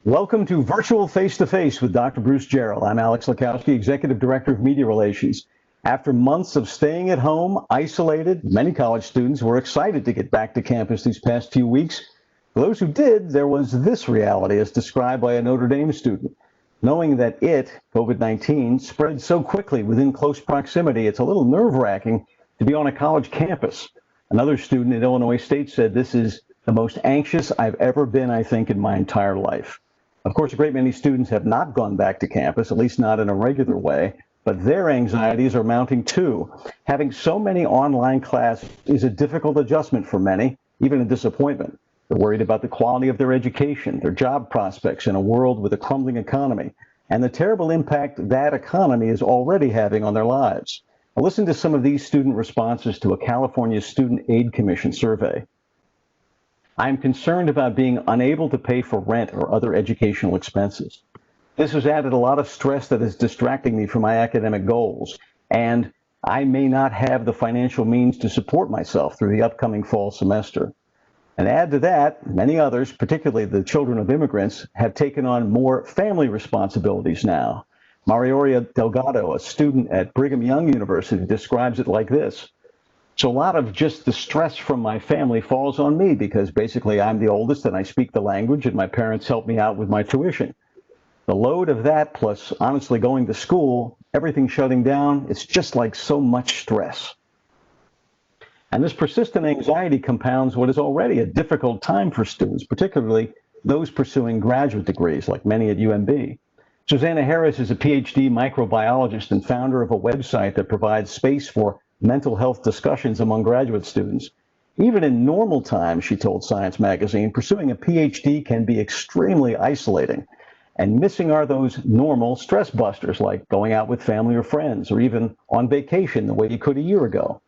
Welcome to Virtual Face-to-Face with Dr. Bruce Jarrell. I'm Alex Likowsk, Executive Director of Media Relations. After months of staying at home, isolated, many college students were excited to get back to campus these past few weeks. For those who did, there was this reality as described by a Notre Dame student. Knowing that COVID-19, spread so quickly within close proximity, it's a little nerve-wracking to be on a college campus. Another student at Illinois State said, "This is the most anxious I've ever been, I think, in my entire life." Of course, a great many students have not gone back to campus, at least not in a regular way, but their anxieties are mounting too. Having so many online classes is a difficult adjustment for many, even a disappointment. They're worried about the quality of their education, their job prospects in a world with a crumbling economy, and the terrible impact that economy is already having on their lives. Now, listen to some of these student responses to a California Student Aid Commission survey. "I am concerned about being unable to pay for rent or other educational expenses. This has added a lot of stress that is distracting me from my academic goals, and I may not have the financial means to support myself through the upcoming fall semester." And add to that, many others, particularly the children of immigrants, have taken on more family responsibilities now. Marioria Delgado, a student at Brigham Young University, describes it like this: "So a lot of just the stress from my family falls on me because basically I'm the oldest and I speak the language and my parents help me out with my tuition. The load of that plus honestly going to school, everything shutting down, it's just like so much stress." And this persistent anxiety compounds what is already a difficult time for students, particularly those pursuing graduate degrees like many at UMB. Susanna Harris is a PhD microbiologist and founder of a website that provides space for mental health discussions among graduate students. "Even in normal times," she told Science Magazine, "pursuing a PhD can be extremely isolating. And missing are those normal stress busters like going out with family or friends or even on vacation the way you could a year ago."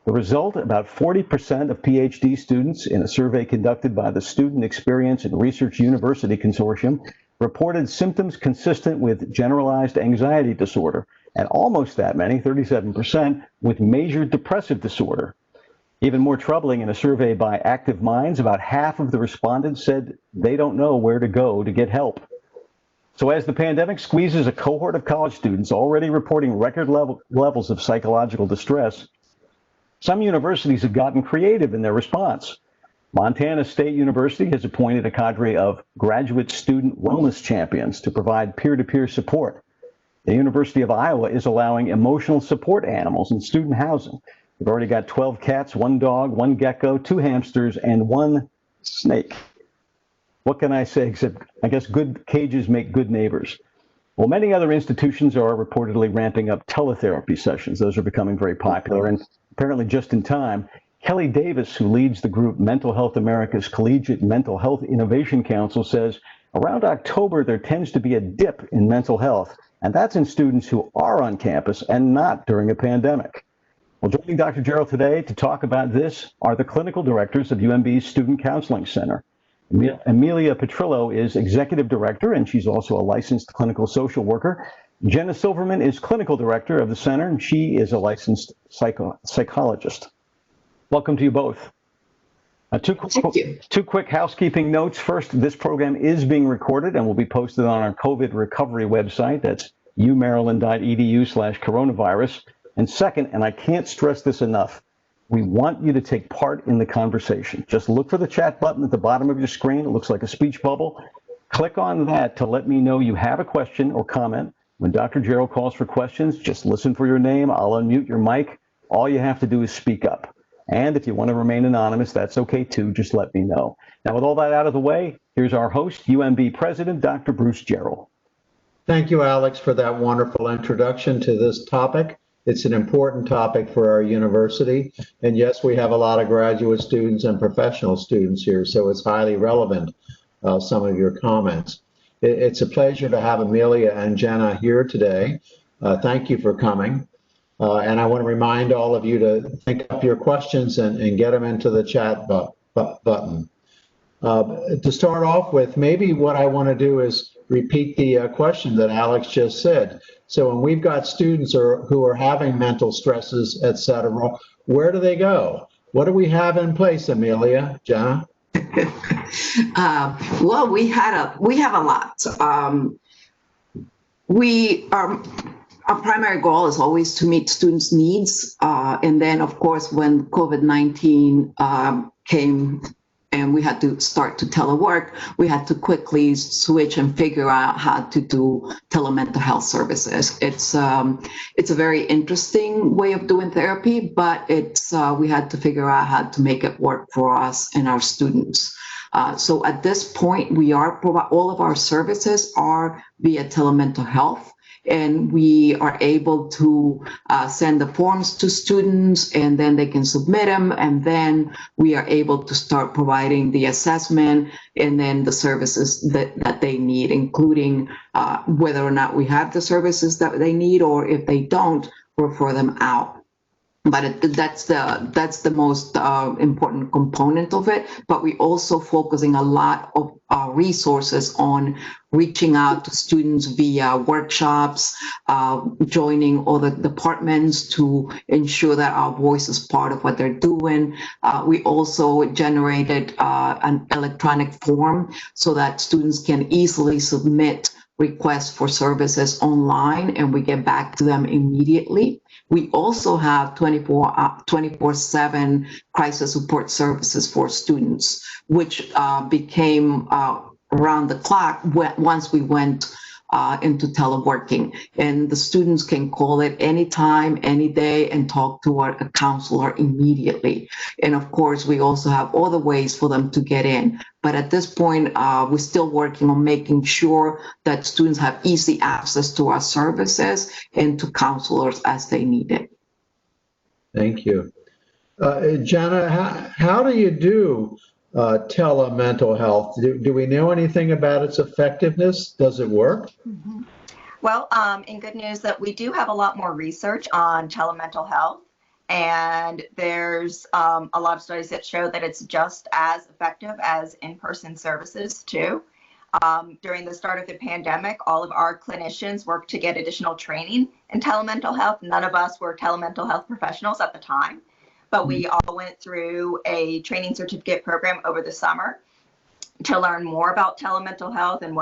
The result, about 40% of PhD students in a survey conducted by the Student Experience and Research University Consortium reported symptoms consistent with generalized anxiety disorder, and almost that many, 37%, with major depressive disorder. Even more troubling, in a survey by Active Minds, about half of the respondents said they don't know where to go to get help. So as the pandemic squeezes a cohort of college students already reporting record levels of psychological distress, some universities have gotten creative in their response. Montana State University has appointed a cadre of graduate student wellness champions to provide peer-to-peer support. The University of Iowa is allowing emotional support animals in student housing. They've already got 12 cats, 1 dog, 1 gecko, 2 hamsters, and 1 snake. What can I say except, I guess, good cages make good neighbors. Well, many other institutions are reportedly ramping up teletherapy sessions. Those are becoming very popular, and apparently just in time. Kelly Davis, who leads the group Mental Health America's Collegiate Mental Health Innovation Council, says around October there tends to be a dip in mental health, and that's in students who are on campus and not during a pandemic. Well, joining Dr. Jarrell today to talk about this are the clinical directors of UMB's Student Counseling Center. Emilia Petrillo is executive director, and she's also a licensed clinical social worker. Jenna Silverman is clinical director of the center, and she is a licensed psychologist. Welcome to you both. Two quick housekeeping notes. First, this program is being recorded and will be posted on our COVID recovery website. That's umaryland.edu/coronavirus. And second, and I can't stress this enough, we want you to take part in the conversation. Just look for the chat button at the bottom of your screen. It looks like a speech bubble. Click on that to let me know you have a question or comment. When Dr. Jarrell calls for questions, just listen for your name. I'll unmute your mic. All you have to do is speak up. And if you want to remain anonymous, that's okay too. Just let me know. Now, with all that out of the way, here's our host, UMB President, Dr. Bruce Jarrell. Thank you, Alex, for that wonderful introduction to this topic. It's an important topic for our university. And yes, we have a lot of graduate students and professional students here, so it's highly relevant, some of your comments. It's a pleasure to have Emilia and Jenna here today. Thank you for coming. And I want to remind all of you to think up your questions and get them into the chat button. To start off with, maybe what I want to do is repeat the question that Alex just said. So when we've got students who are having mental stresses, et cetera, where do they go? What do we have in place, Emilia, Jenna? Well, we have a lot. Our primary goal is always to meet students' needs, and then, of course, when COVID-19 came and we had to start to telework, we had to quickly switch and figure out how to do telemental health services. It's a very interesting way of doing therapy, but we had to figure out how to make it work for us and our students. So at this point, all of our services are via telemental health. And we are able to send the forms to students, and then they can submit them, and then we are able to start providing the assessment and then the services that they need, including whether or not we have the services that they need, or if they don't, refer them out. But that's the most important component of it. But we also focusing a lot of resources on reaching out to students via workshops, joining other departments to ensure that our voice is part of what they're doing. We also generated an electronic form so that students can easily submit requests for services online, and we get back to them immediately. We also have 24/7 crisis support services for students, which became around the clock once we went into teleworking. And the students can call it anytime, any day, and talk to a counselor immediately. And of course, we also have other ways for them to get in. But at this point, we're still working on making sure that students have easy access to our services and to counselors as they need it. Thank you. Jenna, how do you do telemental health? Do we know anything about its effectiveness? Does it work? Mm-hmm. Well, in good news that we do have a lot more research on telemental health, and there's a lot of studies that show that it's just as effective as in-person services too. During the start of the pandemic, all of our clinicians worked to get additional training in telemental health. None of us were telemental health professionals at the time, but we all went through a training certificate program over the summer to learn more about telemental health and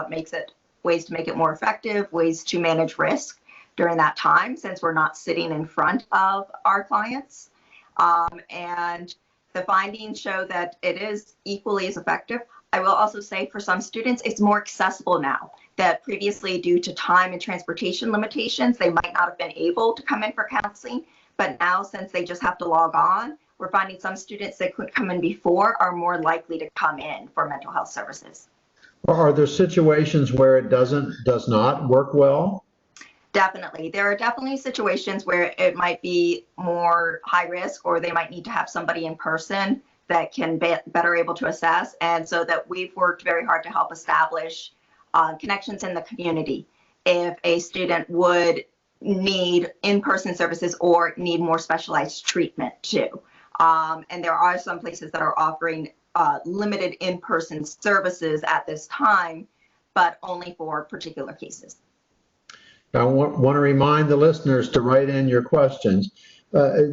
ways to make it more effective, ways to manage risk during that time, since we're not sitting in front of our clients. And the findings show that it is equally as effective. I will also say for some students, it's more accessible now, that previously due to time and transportation limitations, they might not have been able to come in for counseling. But now, since they just have to log on, we're finding some students that couldn't come in before are more likely to come in for mental health services. Are there situations where it does not work well? Definitely. There are definitely situations where it might be more high risk, or they might need to have somebody in person that can be better able to assess. And so that we've worked very hard to help establish connections in the community. If a student would need in-person services or need more specialized treatment too. And there are some places that are offering limited in-person services at this time, but only for particular cases. I want to remind the listeners to write in your questions.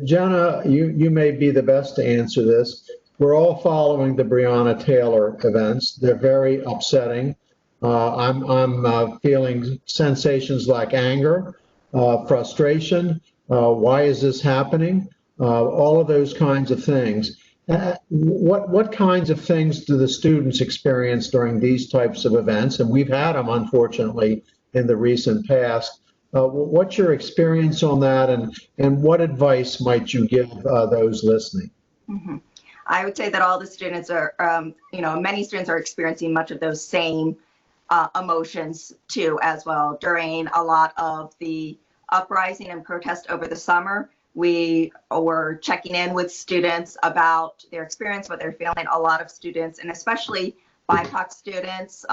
Jenna, you may be the best to answer this. We're all following the Breonna Taylor events. They're very upsetting. I'm feeling sensations like anger, frustration. Why is this happening? All of those kinds of things. What kinds of things do the students experience during these types of events? And we've had them, unfortunately, in the recent past. What's your experience on that, and what advice might you give those listening? Mm-hmm. I would say that all the students are, many students are experiencing much of those same emotions too as well. During a lot of the uprising and protest over the summer, we were checking in with students about their experience, what they're feeling. A lot of students, and especially BIPOC students,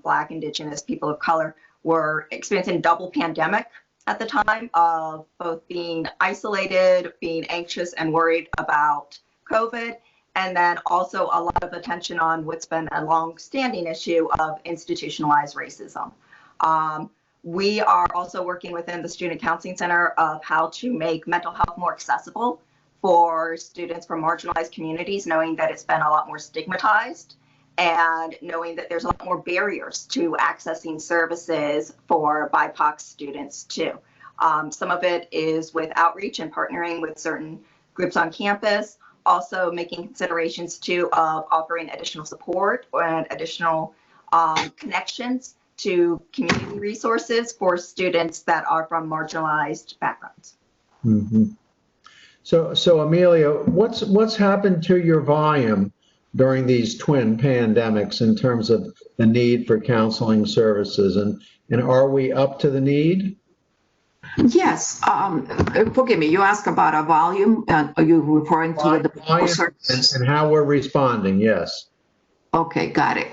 Black, Indigenous, people of color, were experiencing double pandemic at the time of both being isolated, being anxious and worried about COVID, and then also a lot of attention on what's been a long-standing issue of institutionalized racism. We are also working within the Student Counseling Center of how to make mental health more accessible for students from marginalized communities, knowing that it's been a lot more stigmatized. and knowing that there's a lot more barriers to accessing services for BIPOC students too. Some of it is with outreach and partnering with certain groups on campus, also making considerations too of offering additional support and additional connections to community resources for students that are from marginalized backgrounds. Mm-hmm. So Emilia, what's happened to your volume during these twin pandemics in terms of the need for counseling services, and are we up to the need? Yes. Forgive me. You asked about a volume. Are you referring to the Volume service? and how we're responding? Yes. Okay, got it.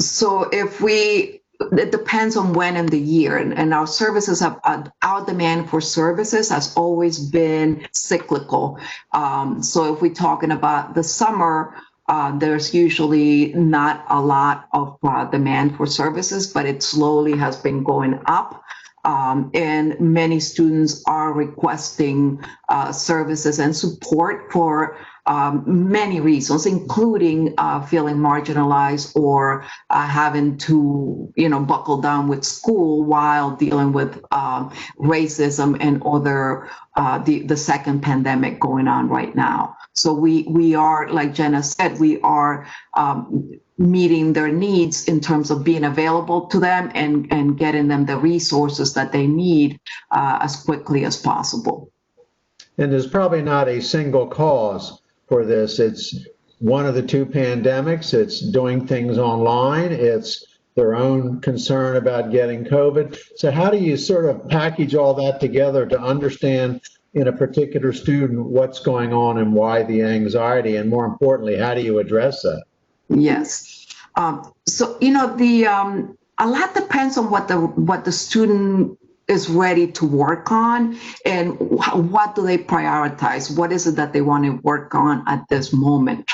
So it depends on when in the year, and our services have, our demand for services has always been cyclical. So if we're talking about the summer, there's usually not a lot of demand for services, but it slowly has been going up. And many students are requesting services and support for many reasons, including feeling marginalized or having to, buckle down with school while dealing with racism and other the second pandemic going on right now. So we are, like Jenna said, we are meeting their needs in terms of being available to them and getting them the resources that they need as quickly as possible. And there's probably not a single cause for this. It's one of the two pandemics. It's doing things online. It's their own concern about getting COVID. So how do you sort of package all that together to understand in a particular student what's going on and why the anxiety, and more importantly, how do you address that? Yes. So, a lot depends on what the student is ready to work on and what do they prioritize? What is it that they want to work on at this moment?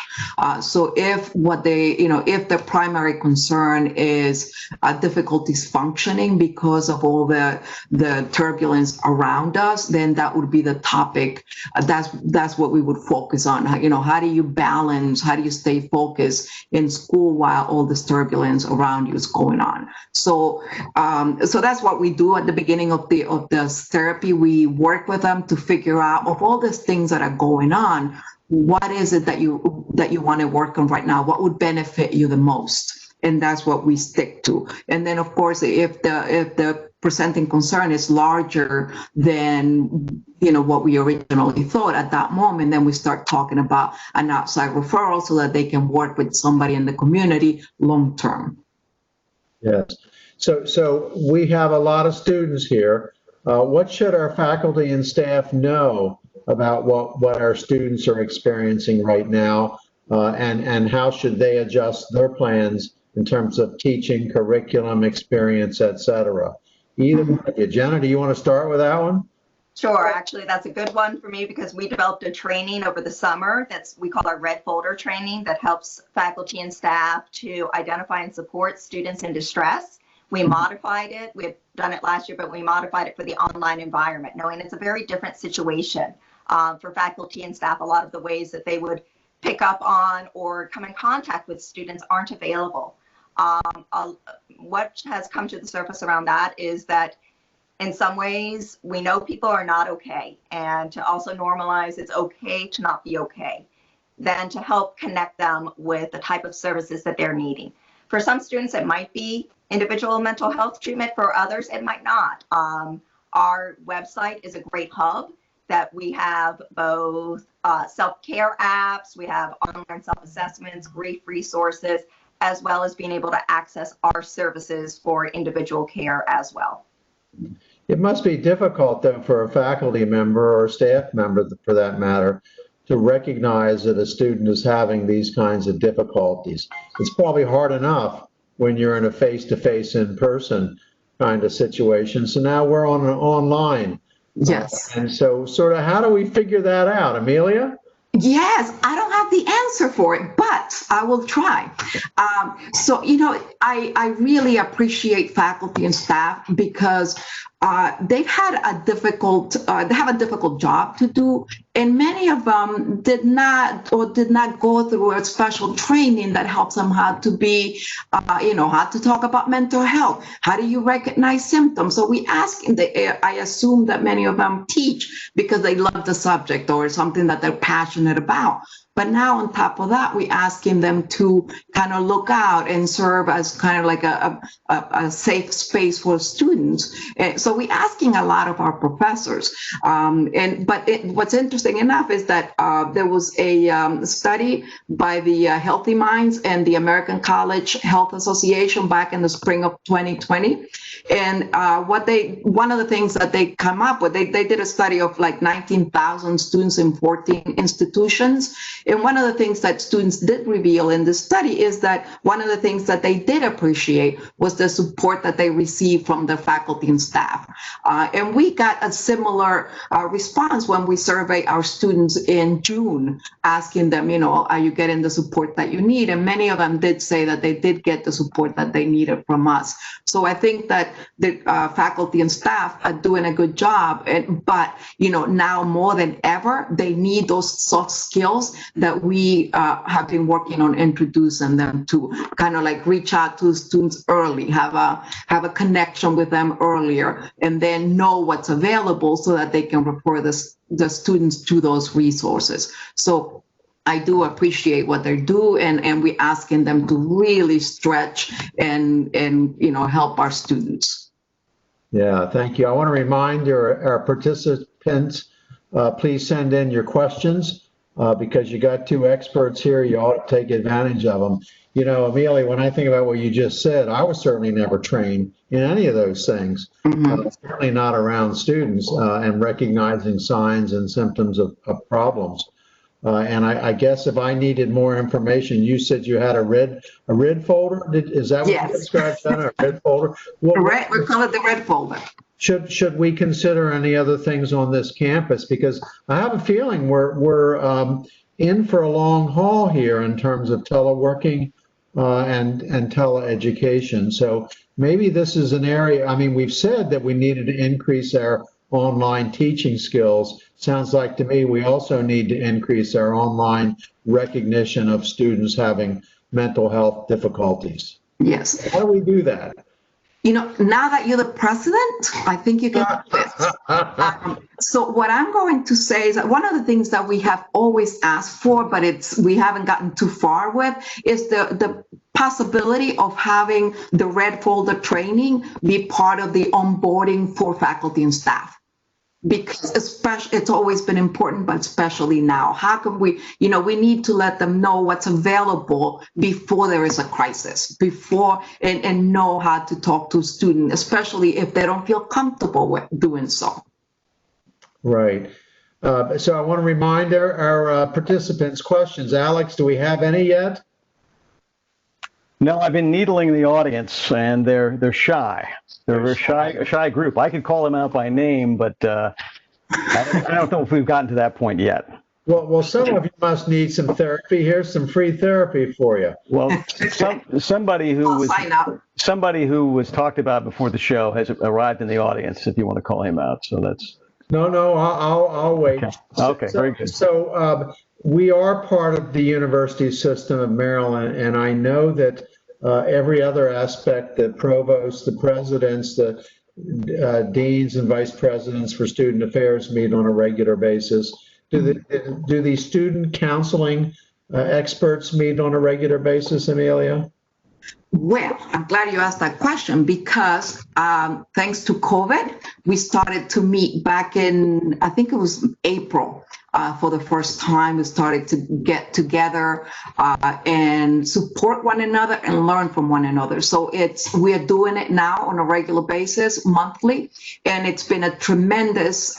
So if if the primary concern is difficulties functioning because of all the turbulence around us, then that would be the topic. That's what we would focus on. How do you balance? How do you stay focused in school while all this turbulence around you is going on? So that's what we do at the beginning of this therapy. We work with them to figure out, of all these things that are going on, what is it that you want to work on right now? What would benefit you the most? And that's what we stick to. And then, of course, if the presenting concern is larger than what we originally thought at that moment, then we start talking about an outside referral so that they can work with somebody in the community long term. Yes. So we have a lot of students here. What should our faculty and staff know about what our students are experiencing right now, and how should they adjust their plans in terms of teaching, curriculum, experience, et cetera? Either one of you. Jenna, do you want to start with that one? Sure. Actually, that's a good one for me because we developed a training over the summer we call our Red Folder training that helps faculty and staff to identify and support students in distress. We modified it. We had done it last year, but we modified it for the online environment, knowing it's a very different situation for faculty and staff. A lot of the ways that they would pick up on or come in contact with students aren't available. What has come to the surface around that is that in some ways, we know people are not okay, and to also normalize it's okay to not be okay, then to help connect them with the type of services that they're needing. For some students, it might be individual mental health treatment. For others, it might not. Our website is a great hub that we have both self-care apps, we have online self-assessments, grief resources, as well as being able to access our services for individual care as well. It must be difficult, though, for a faculty member or staff member, for that matter, to recognize that a student is having these kinds of difficulties. It's probably hard enough when you're in a face-to-face, in-person kind of situation. So now we're on an online. Yes. And so sort of how do we figure that out, Emilia? Yes, I don't have the answer for it, but I will try. I really appreciate faculty and staff because they have a difficult job to do, And many of them did not go through a special training that helps them how to be, how to talk about mental health. How do you recognize symptoms? So we ask, I assume that many of them teach because they love the subject or something that they're passionate about. But now on top of that, we're asking them to kind of look out and serve as kind of like a safe space for students. And so we're asking a lot of our professors. What's interesting enough is that there was a study by the Healthy Minds and the American College Health Association back in the spring of 2020. And one of the things that they come up with, they did a study of like 19,000 students in 14 institutions. And one of the things that students did reveal in this study is that one of the things that they did appreciate was the support that they received from their faculty and staff. And we got a similar response when we surveyed our students in June, asking them, are you getting the support that you need? And many of them did say that they did get the support that they needed from us. So I think that the faculty and staff are doing a good job. But now more than ever, they need those soft skills that we have been working on introducing them to, kind of like reach out to students early, have a connection with them earlier, and then know what's available so that they can refer the students to those resources. So I do appreciate what they do, and we're asking them to really stretch and help our students. Yeah, thank you. I want to remind our participants, please send in your questions. Because you got two experts here, you ought to take advantage of them. Emilia, when I think about what you just said, I was certainly never trained in any of those things, certainly not around students and recognizing signs and symptoms of problems. And I guess if I needed more information, you said you had a red folder. Is that what you described, Jenna? A red folder? Correct. We call it the red folder. Should we consider any other things on this campus? Because I have a feeling we're in for a long haul here in terms of teleworking and teleeducation. So maybe this is an area. I mean, we've said that we needed to increase our online teaching skills. Sounds like to me we also need to increase our online recognition of students having mental health difficulties. Yes. How do we do that? Now that you're the president, I think you can do it. So what I'm going to say is that one of the things that we have always asked for, but we haven't gotten too far with, is the possibility of having the red folder training be part of the onboarding for faculty and staff. Because especially, it's always been important, but especially now, how can we need to let them know what's available before there is a crisis, and know how to talk to students, especially if they don't feel comfortable with doing so. Right. So I want to remind our participants questions. Alex, do we have any yet? No, I've been needling the audience, and they're shy. They're a shy group. I could call them out by name, but I don't know if we've gotten to that point yet. Well, some of you must need some therapy. Here's some free therapy for you. Well, somebody who was talked about before the show has arrived in the audience. If you want to call him out, so that's. No, I'll wait. Okay, very good. So we are part of the university system of Maryland, and I know that every other aspect, the provosts, the presidents, the deans and vice presidents for student affairs meet on a regular basis. Do the student counseling experts meet on a regular basis, Emilia? Well, I'm glad you asked that question because thanks to COVID, we started to meet back in, I think it was April. For the first time, we started to get together and support one another and learn from one another. So we are doing it now on a regular basis, monthly, and it's been a tremendous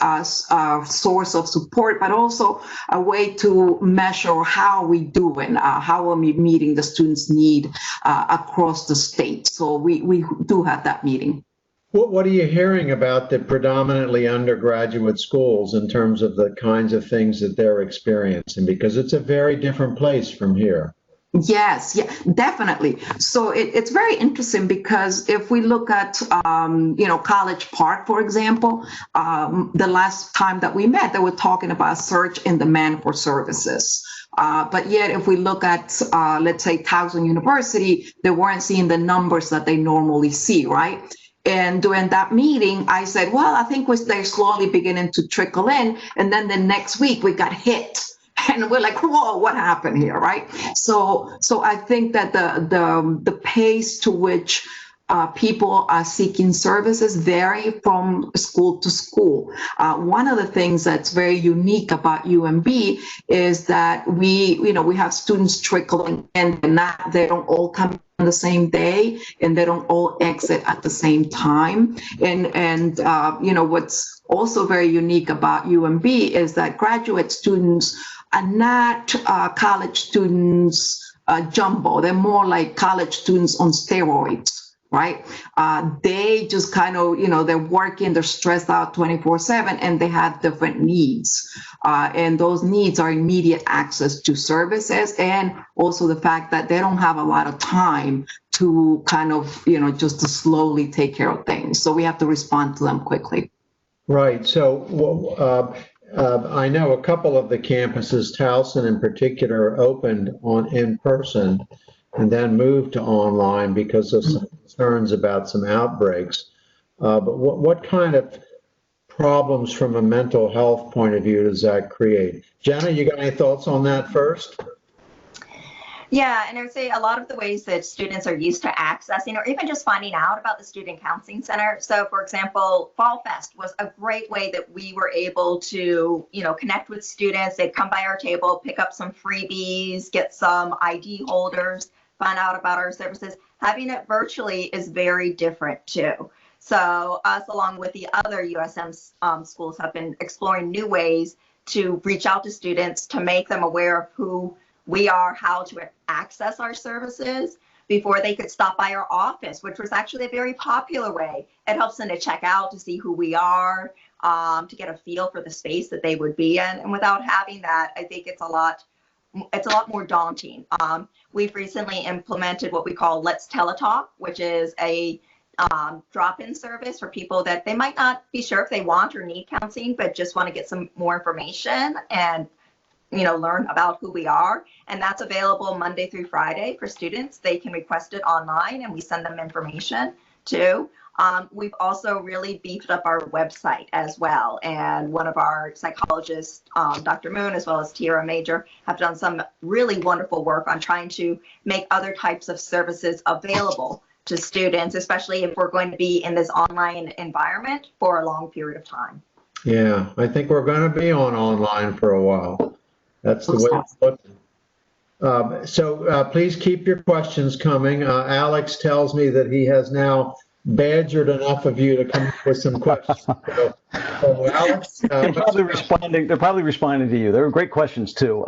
source of support, but also a way to measure how we doing, how are we meeting the students' need across the state. So we do have that meeting. What are you hearing about the predominantly undergraduate schools in terms of the kinds of things that they're experiencing? Because it's a very different place from here. Yes, yeah, definitely. So it's very interesting because if we look at, College Park, for example, the last time that we met, they were talking about surge in demand for services. But yet, if we look at, let's say, Towson University, they weren't seeing the numbers that they normally see, right? And during that meeting, I said, well, I think they're slowly beginning to trickle in. And then the next week we got hit. And we're like, whoa, what happened here, right? So I think that the pace to which people are seeking services vary from school to school. One of the things that's very unique about UMB is that we have students trickling in, and they don't all come on the same day, and they don't all exit at the same time. And what's also very unique about UMB is that graduate students are not college students jumbo. They're more like college students on steroids, right? They just kind of, they're working, they're stressed out 24/7, and they have different needs. And those needs are immediate access to services, and also the fact that they don't have a lot of time to kind of, just to slowly take care of things. So we have to respond to them quickly. Right. So I know a couple of the campuses, Towson in particular, opened in person and then moved to online because of some concerns about some outbreaks. But what kind of problems from a mental health point of view does that create? Jenna, you got any thoughts on that first? Yeah, and I would say a lot of the ways that students are used to accessing or even just finding out about the Student Counseling Center. So, for example, Fall Fest was a great way that we were able to, connect with students. They'd come by our table, pick up some freebies, get some ID holders, find out about our services. Having it virtually is very different too. So us, along with the other USM schools, have been exploring new ways to reach out to students to make them aware of who we are, how to access our services before they could stop by our office, which was actually a very popular way. It helps them to check out, to see who we are, to get a feel for the space that they would be in. And without having that, I think it's a lot more daunting. We've recently implemented what we call Let's Teletalk, which is a drop-in service for people that they might not be sure if they want or need counseling, but just want to get some more information and learn about who we are. And that's available Monday through Friday for students. They can request it online and we send them information too. We've also really beefed up our website as well. And one of our psychologists, Dr. Moon, as well as Tiara Major, have done some really wonderful work on trying to make other types of services available to students, especially if we're going to be in this online environment for a long period of time. Yeah, I think we're going to be online for a while. That's the way it's looking. So please keep your questions coming. Alex tells me that he has now badgered enough of you to come up with some questions. So Alex, they're probably responding to you. They were great questions too.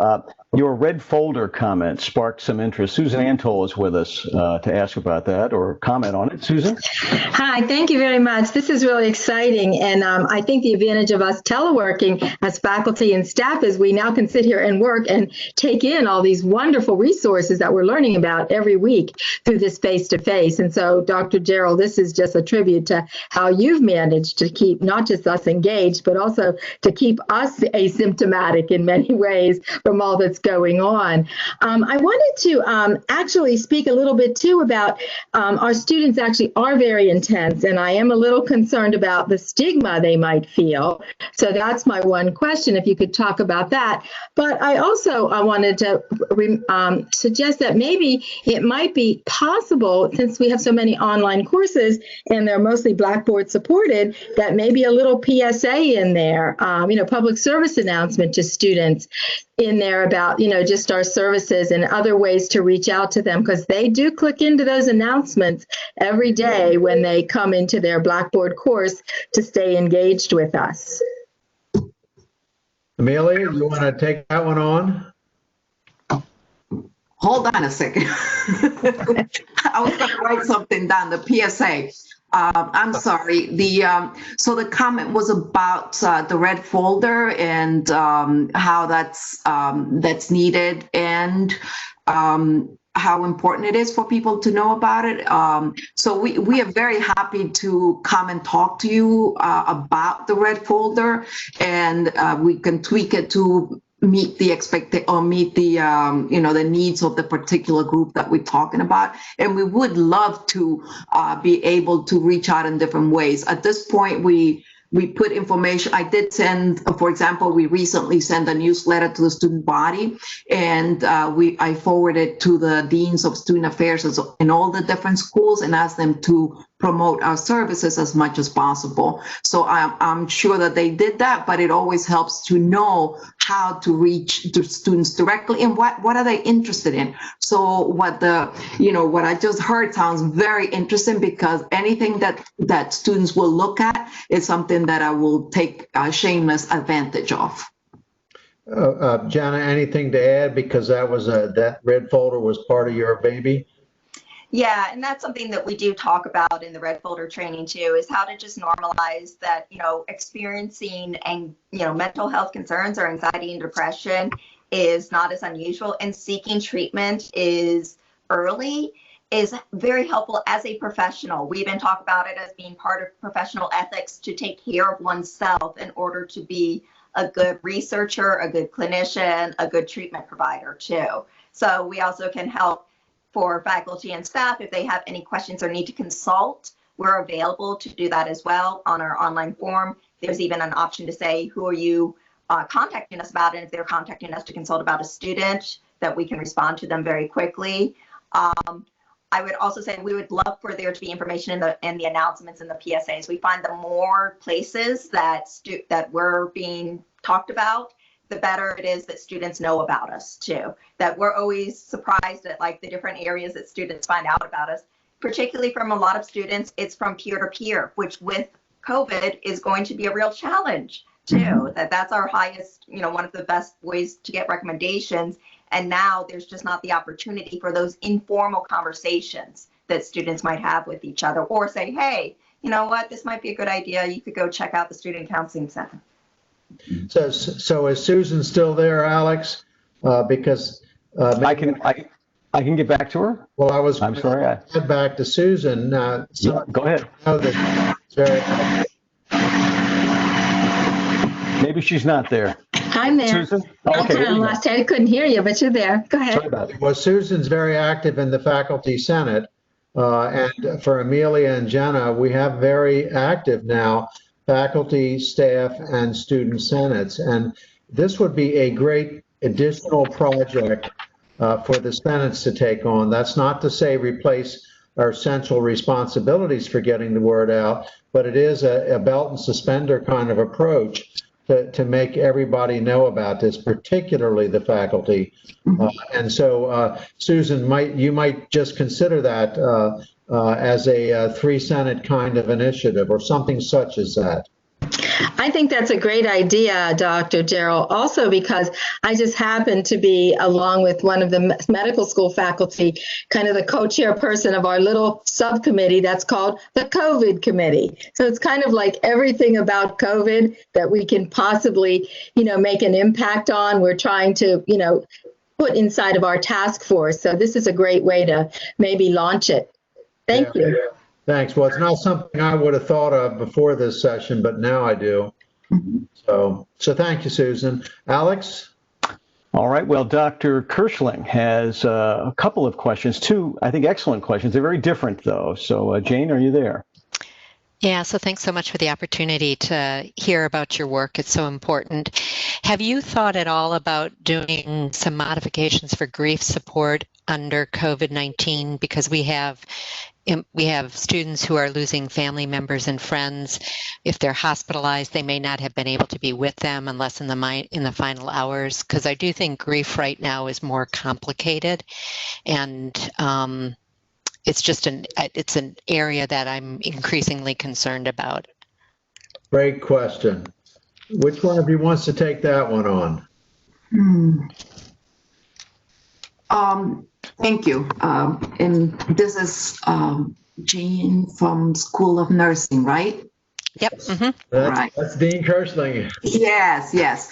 Your red folder comment sparked some interest. Susan Antol is with us to ask about that or comment on it. Susan? Hi, thank you very much. This is really exciting. And I think the advantage of us teleworking as faculty and staff is we now can sit here and work and take in all these wonderful resources that we're learning about every week through this face-to-face. And so, Dr. Jarrell, this is just a tribute to how you've managed to keep not just us engaged, but also to keep us asymptomatic in many ways from all that's going on. I wanted to actually speak a little bit too about our students actually are very intense, and I am a little concerned about the stigma they might feel. So that's my one question, if you could talk about that. But I also wanted to suggest that maybe it might be possible, since we have so many online courses and they're mostly Blackboard supported, that maybe a little PSA in there, public service announcement to students in there about, just our services and other ways to reach out to them, because they do click into those announcements every day when they come into their Blackboard course to stay engaged with us. Emilia, you want to take that one on? Hold on a second. I was going to write something down, the PSA. I'm sorry. So the comment was about the red folder and how that's needed and how important it is for people to know about it. So we are very happy to come and talk to you about the red folder, and we can tweak it to meet the the needs of the particular group that we're talking about. And we would love to be able to reach out in different ways. At this point, we put information. I did send, for example, we recently sent a newsletter to the student body, and I forwarded to the deans of student affairs in all the different schools and asked them to promote our services as much as possible. So I'm sure that they did that, but it always helps to know how to reach the students directly and what are they interested in. So what I just heard sounds very interesting, because anything that students will look at is something that I will take shameless advantage of. Jenna, anything to add? Because that red folder was part of your baby. Yeah, and that's something that we do talk about in the red folder training too, is how to just normalize that, experiencing and, mental health concerns or anxiety and depression is not as unusual, and seeking treatment is early is very helpful as a professional. We even talk about it as being part of professional ethics to take care of oneself in order to be a good researcher, a good clinician, a good treatment provider too. So we also can help for faculty and staff if they have any questions or need to consult. We're available to do that as well on our online form. There's even an option to say, who are you contacting us about? And if they're contacting us to consult about a student, that we can respond to them very quickly. I would also say we would love for there to be information in the announcements and the PSAs. We find the more places that we're being talked about, the better it is that students know about us too. That we're always surprised at the different areas that students find out about us, particularly from a lot of students, it's from peer to peer, which with COVID is going to be a real challenge too. Mm-hmm. That's our highest, one of the best ways to get recommendations. And now there's just not the opportunity for those informal conversations that students might have with each other, or say, hey, you know what, this might be a good idea. You could go check out the Student Counseling Center. So is Susan still there, Alex? Because I can get back to her. Well, I'm sorry. Get back to Susan. Yeah, go ahead. Maybe she's not there. I'm there. Susan? Okay. I couldn't hear you, but you're there. Go ahead. Sorry about it. Well, Susan's very active in the faculty senate, and for Emilia and Jenna, we have very active now faculty, staff, and student senates. And this would be a great additional project for the senates to take on. That's not to say replace our central responsibilities for getting the word out, but it is a belt and suspender kind of approach to make everybody know about this, particularly the faculty. And so, Susan, you might just consider that as a 3-senate kind of initiative or something such as that. I think that's a great idea, Dr. Jarrell, also because I just happen to be, along with one of the medical school faculty, kind of the co-chairperson of our little subcommittee that's called the COVID committee. So it's kind of like everything about COVID that we can possibly, make an impact on. We're trying to, put inside of our task force. So this is a great way to maybe launch it. Thank you. Thanks. Well, it's not something I would have thought of before this session, but now I do. So thank you, Susan. Alex? All right. Well, Dr. Kirschling has a couple of questions, two, I think, excellent questions. They're very different, though. So, Jane, are you there? Yeah, so thanks so much for the opportunity to hear about your work. It's so important. Have you thought at all about doing some modifications for grief support under COVID-19? Because we have students who are losing family members and friends. If they're hospitalized, they may not have been able to be with them unless in the final hours. Because I do think grief right now is more complicated, and it's an area that I'm increasingly concerned about. Great question. Which one of you wants to take that one on? Thank you. And this is Jean from School of Nursing, right? Yep. Mm-hmm. Right. That's Dean Kirschling. Yes, yes.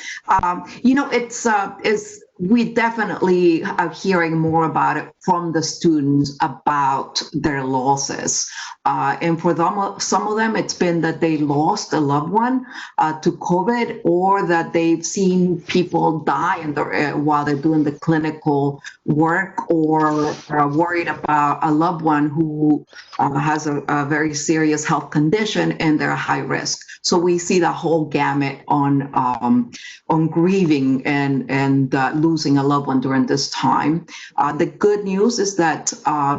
We definitely are hearing more about it from the students about their losses. And for them, some of them, it's been that they lost a loved one to COVID, or that they've seen people die while they're doing the clinical work, or are worried about a loved one who has a very serious health condition and they're high risk. So we see the whole gamut on grieving and losing a loved one during this time. The good news is that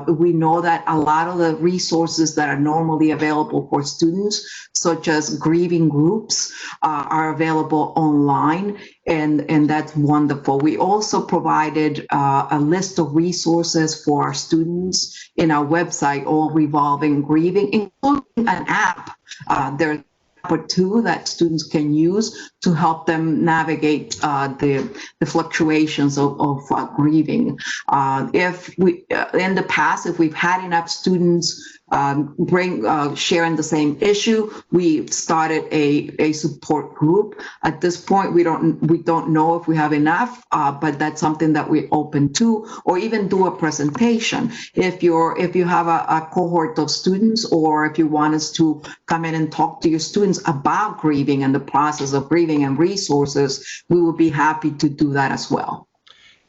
we know that a lot of the resources that are normally available for students, such as grieving groups, are available online, and that's wonderful. We also provided a list of resources for our students in our website, all revolving grieving, including an app. There's or two that students can use to help them navigate the fluctuations of grieving. If we, in the past, if we've had enough students sharing the same issue, we started a support group. At this point, we don't know if we have enough, but that's something that we're open to, or even do a presentation. If you have a cohort of students, or if you want us to come in and talk to your students about grieving and the process of grieving and resources, we will be happy to do that as well.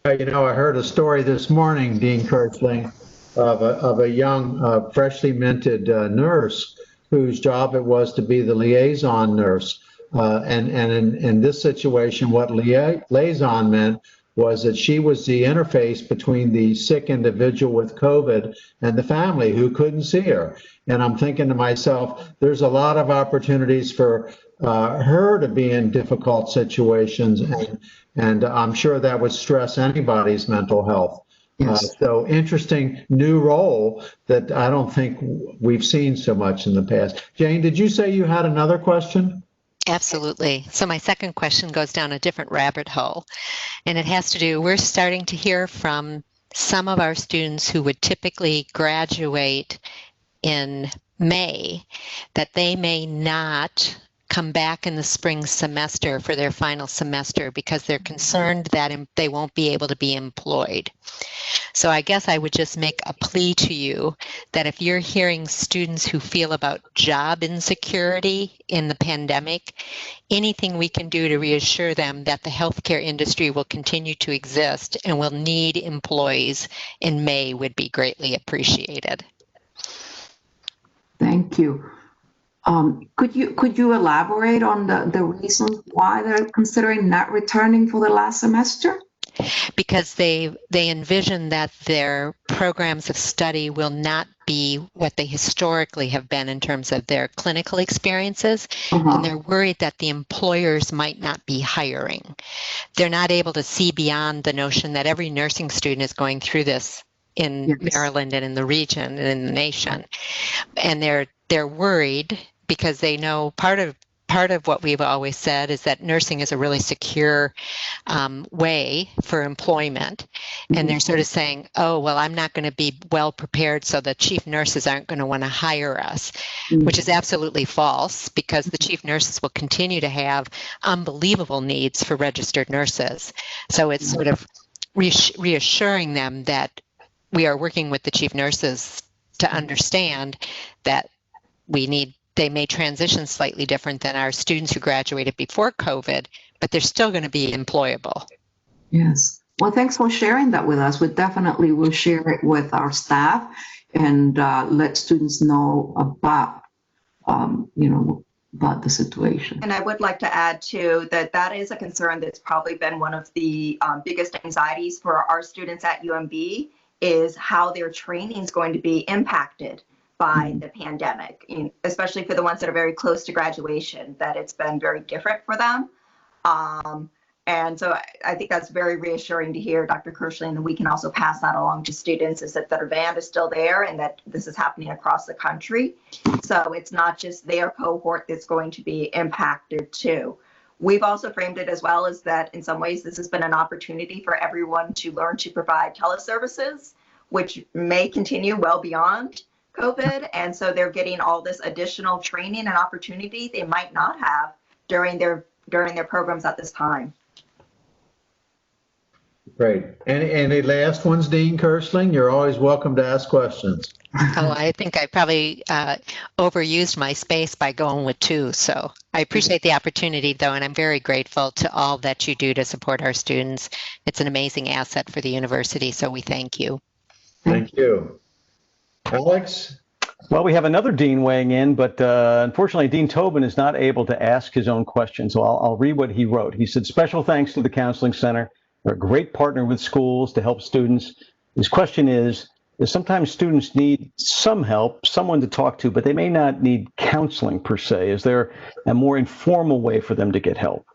I heard a story this morning, Dean Kirchling, of a young, freshly minted nurse whose job it was to be the liaison nurse. And in this situation, what liaison meant was that she was the interface between the sick individual with COVID and the family who couldn't see her. And I'm thinking to myself, there's a lot of opportunities for her to be in difficult situations, and I'm sure that would stress anybody's mental health. Yes. So interesting new role that I don't think we've seen so much in the past. Jane, did you say you had another question? Absolutely. So my second question goes down a different rabbit hole, and it has to do, we're starting to hear from some of our students who would typically graduate in May, that they may not come back in the spring semester for their final semester because they're concerned that they won't be able to be employed. So I guess I would just make a plea to you that if you're hearing students who feel about job insecurity in the pandemic, anything we can do to reassure them that the healthcare industry will continue to exist and will need employees in May would be greatly appreciated. Thank you. Could you elaborate on the reasons why they're considering not returning for the last semester? Because they envision that their programs of study will not be what they historically have been in terms of their clinical experiences, and they're worried that the employers might not be hiring. They're not able to see beyond the notion that every nursing student is going through this in Maryland and in the region and in the nation, and they're worried because they know part of what we've always said is that nursing is a really secure way for employment. And they're sort of saying, oh, well, I'm not going to be well prepared, so the chief nurses aren't going to want to hire us, which is absolutely false, because the chief nurses will continue to have unbelievable needs for registered nurses. So it's sort of reassuring them that we are working with the chief nurses to understand that they may transition slightly different than our students who graduated before COVID, but they're still going to be employable. Yes. Well, thanks for sharing that with us. We definitely will share it with our staff and let students know about, about the situation. And I would like to add too that is a concern that's probably been one of the biggest anxieties for our students at UMB, is how their training is going to be impacted by the pandemic, especially for the ones that are very close to graduation, that it's been very different for them. And so I think that's very reassuring to hear, Dr. Kirschling, and we can also pass that along to students, is that the demand is still there and that this is happening across the country. So it's not just their cohort that's going to be impacted too. We've also framed it as well as that in some ways this has been an opportunity for everyone to learn to provide teleservices, which may continue well beyond COVID. And so they're getting all this additional training and opportunity they might not have during their programs at this time. Great. Any last ones, Dean Kersling? You're always welcome to ask questions. Oh, I think I probably overused my space by going with 2. So I appreciate the opportunity, though, and I'm very grateful to all that you do to support our students. It's an amazing asset for the university, so we thank you. Thank you. Alex? Well, we have another dean weighing in, but unfortunately, Dean Tobin is not able to ask his own question. So I'll read what he wrote. He said, special thanks to the Counseling Center. They're a great partner with schools to help students. His question is sometimes students need some help, someone to talk to, but they may not need counseling per se. Is there a more informal way for them to get help?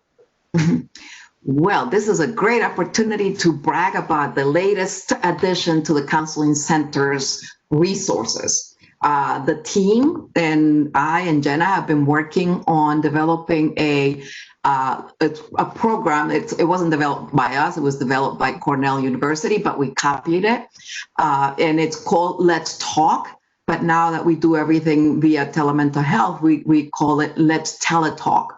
Well, this is a great opportunity to brag about the latest addition to the Counseling Center's resources. The team and I and Jenna have been working on developing a program. It wasn't developed by us. It was developed by Cornell University, but we copied it. And it's called Let's Talk. But now that we do everything via telemental health, we call it Let's Teletalk.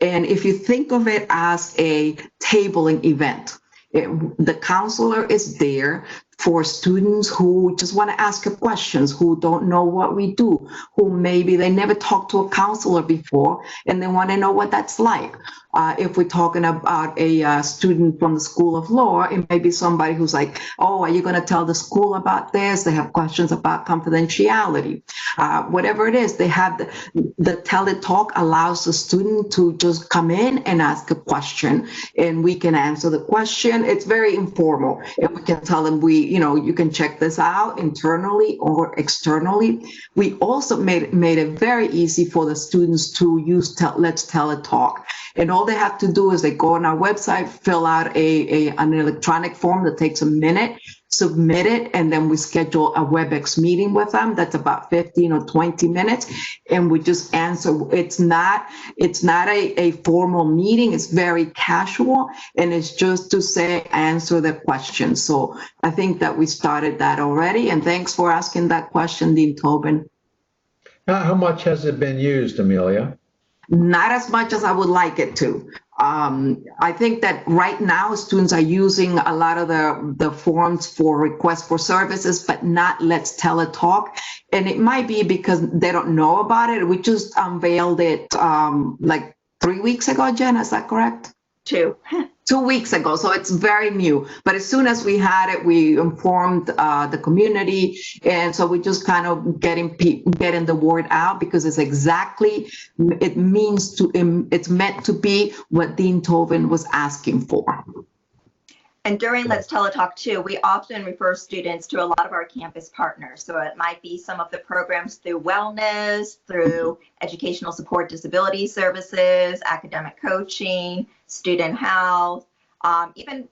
And if you think of it as a tabling event, the counselor is there for students who just want to ask questions, who don't know what we do, who maybe they never talked to a counselor before and they want to know what that's like. If we're talking about a student from the School of Law, it may be somebody who's like, oh, are you going to tell the school about this? They have questions about confidentiality. Whatever it is, they have the teletalk allows the student to just come in and ask a question and we can answer the question. It's very informal and we can tell them you can check this out internally or externally. We also made it very easy for the students to use Let's Teletalk. And all they have to do is they go on our website, fill out an electronic form that takes a minute, submit it, and then we schedule a WebEx meeting with them. That's about 15 or 20 minutes. And we just answer. It's not a formal meeting. It's very casual. And it's just to answer the question. So I think that we started that already. And thanks for asking that question, Dean Tobin. How much has it been used, Emilia? Not as much as I would like it to. I think that right now students are using a lot of the forms for requests for services, but not Let's Teletalk. And it might be because they don't know about it. We just unveiled it like 3 weeks ago, Jen, is that correct? 2 weeks ago, so it's very new. But as soon as we had it, we informed the community, and so we just kind of getting the word out because it's meant to be what Dean Tobin was asking for. And during Let's Teletalk too, we often refer students to a lot of our campus partners. So it might be some of the programs through wellness, through educational support disability services, academic coaching, student health, even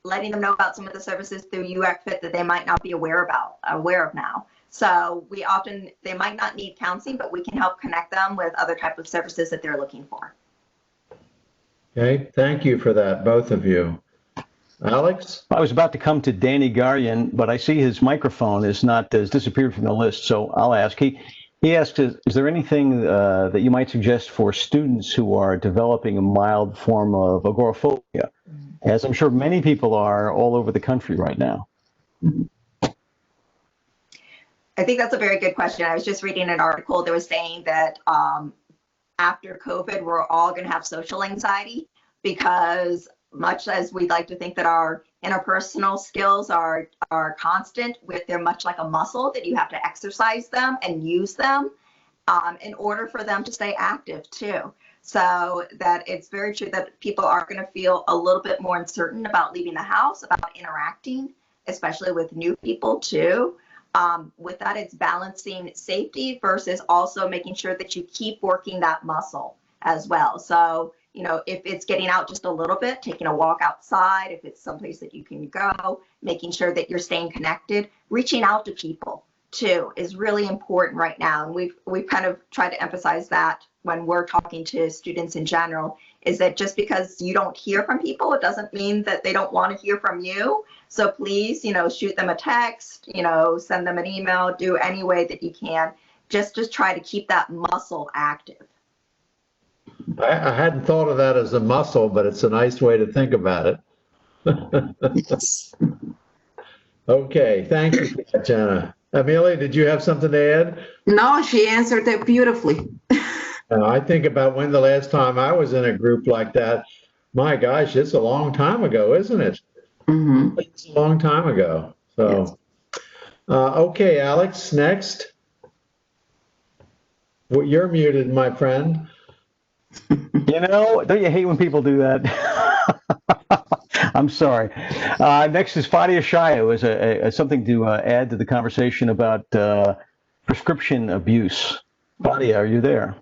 letting them know about some of the services through UACFIT that they might not be aware of now. So they might not need counseling, but we can help connect them with other types of services that they're looking for. Okay, thank you for that, both of you. Alex? I was about to come to Danny Garyan, but I see his microphone has disappeared from the list, so I'll ask. He asked, is there anything that you might suggest for students who are developing a mild form of agoraphobia, as I'm sure many people are all over the country right now? I think that's a very good question. I was just reading an article that was saying that after COVID, we're all going to have social anxiety because much as we'd like to think that our interpersonal skills are constant, they're much like a muscle that you have to exercise them and use them in order for them to stay active too. So that it's very true that people are going to feel a little bit more uncertain about leaving the house, about interacting, especially with new people too. With that, it's balancing safety versus also making sure that you keep working that muscle as well. So if it's getting out just a little bit, taking a walk outside, if it's someplace that you can go, making sure that you're staying connected, reaching out to people too is really important right now. And we've kind of tried to emphasize that when we're talking to students in general, is that just because you don't hear from people, it doesn't mean that they don't want to hear from you. So please, shoot them a text, send them an email, do any way that you can, just to try to keep that muscle active. I hadn't thought of that as a muscle, but it's a nice way to think about it. Yes. Okay, thank you, Jenna. Amelia, did you have something to add? No, she answered it beautifully. I think about when the last time I was in a group like that. My gosh, it's a long time ago, isn't it? Mm-hmm. It's a long time ago. So, okay, Alex, next. Well, you're muted, my friend. Don't you hate when people do that? I'm sorry. Next is Fadia Shayo, is something to add to the conversation about prescription abuse. Fadia, are you there?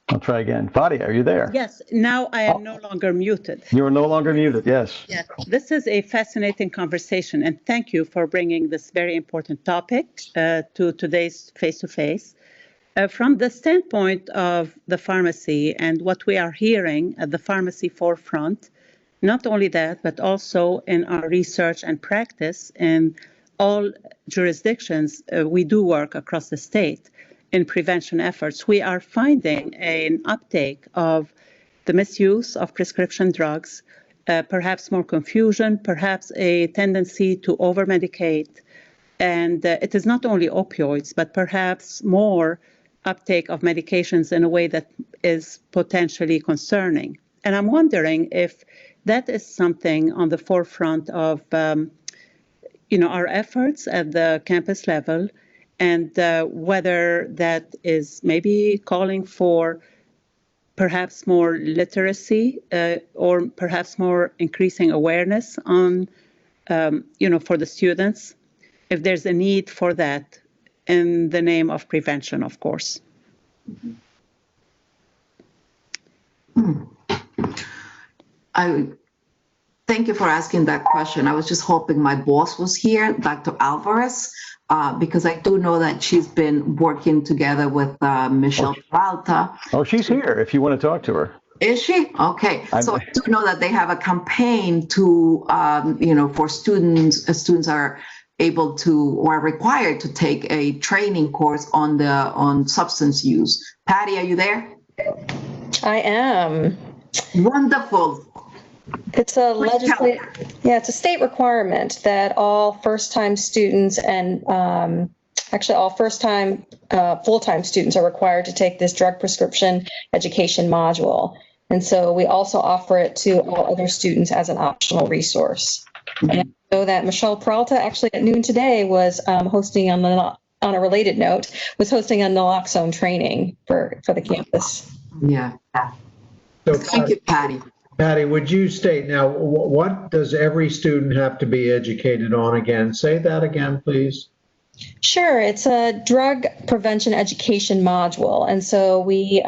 I'll try again. Fadia, are you there? Yes, now I am no longer muted. You are no longer muted, yes. Yes, this is a fascinating conversation, and thank you for bringing this very important topic to today's face-to-face. From the standpoint of the pharmacy and what we are hearing at the pharmacy forefront, not only that, but also in our research and practice in all jurisdictions, we do work across the state in prevention efforts. We are finding an uptake of the misuse of prescription drugs, perhaps more confusion, perhaps a tendency to over-medicate. And it is not only opioids, but perhaps more uptake of medications in a way that is potentially concerning. And I'm wondering if that is something on the forefront of our efforts at the campus level, and whether that is maybe calling for perhaps more literacy or perhaps more increasing awareness on, for the students, if there's a need for that in the name of prevention, of course. I thank you for asking that question. I was just hoping my boss was here, Dr. Alvarez, because I do know that she's been working together with Michelle Peralta. Oh, she's here if you want to talk to her. Is she? Okay. So I do know that they have a campaign to, for students are able to or are required to take a training course on substance use. Patty, are you there? I am. Wonderful. It's a it's a state requirement that all first-time students and actually all first-time full-time students are required to take this drug prescription education module. And so we also offer it to all other students as an optional resource. And I know that Michelle Peralta actually at noon today was hosting on a related note, was hosting a naloxone training for the campus. Yeah. So, Thank you, Patty. Patty, would you state now, what does every student have to be educated on again? Say that again, please. Sure. It's a drug prevention education module. And so we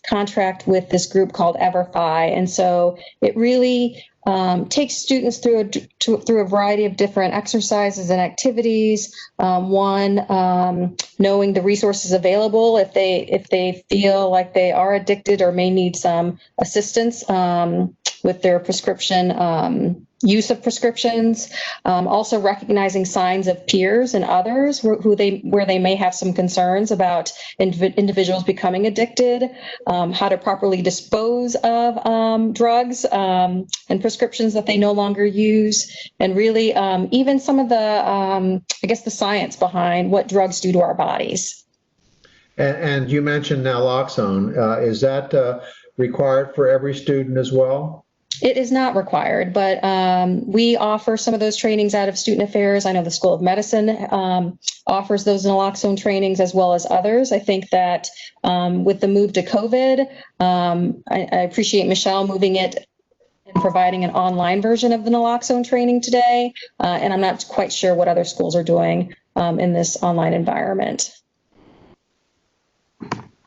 contract with this group called EverFi. And so it really takes students through a variety of different exercises and activities. Knowing the resources available if they feel like they are addicted or may need some assistance with their prescription use of prescriptions. Also recognizing signs of peers and others where they may have some concerns about individuals becoming addicted. How to properly dispose of drugs and prescriptions that they no longer use, and really even some of the the science behind what drugs do to our bodies. And you mentioned naloxone. Is that required for every student as well? It is not required, but we offer some of those trainings out of Student Affairs. I know the School of Medicine offers those naloxone trainings as well as others. I think that with the move to COVID, I appreciate Michelle moving it and providing an online version of the naloxone training today. And I'm not quite sure what other schools are doing in this online environment.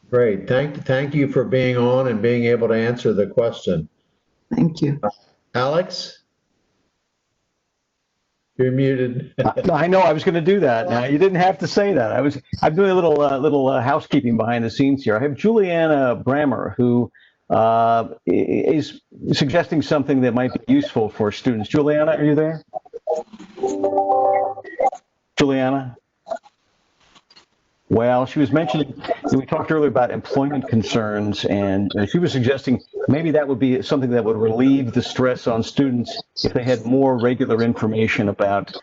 Great. Thank you for being on and being able to answer the question. Thank you. Alex? You're muted. I know I was going to do that. Now, you didn't have to say that. I'm doing a little housekeeping behind the scenes here. I have Juliana Brammer, who is suggesting something that might be useful for students. Juliana, are you there? Juliana? Well, she was mentioning, we talked earlier about employment concerns, and she was suggesting maybe that would be something that would relieve the stress on students if they had more regular information about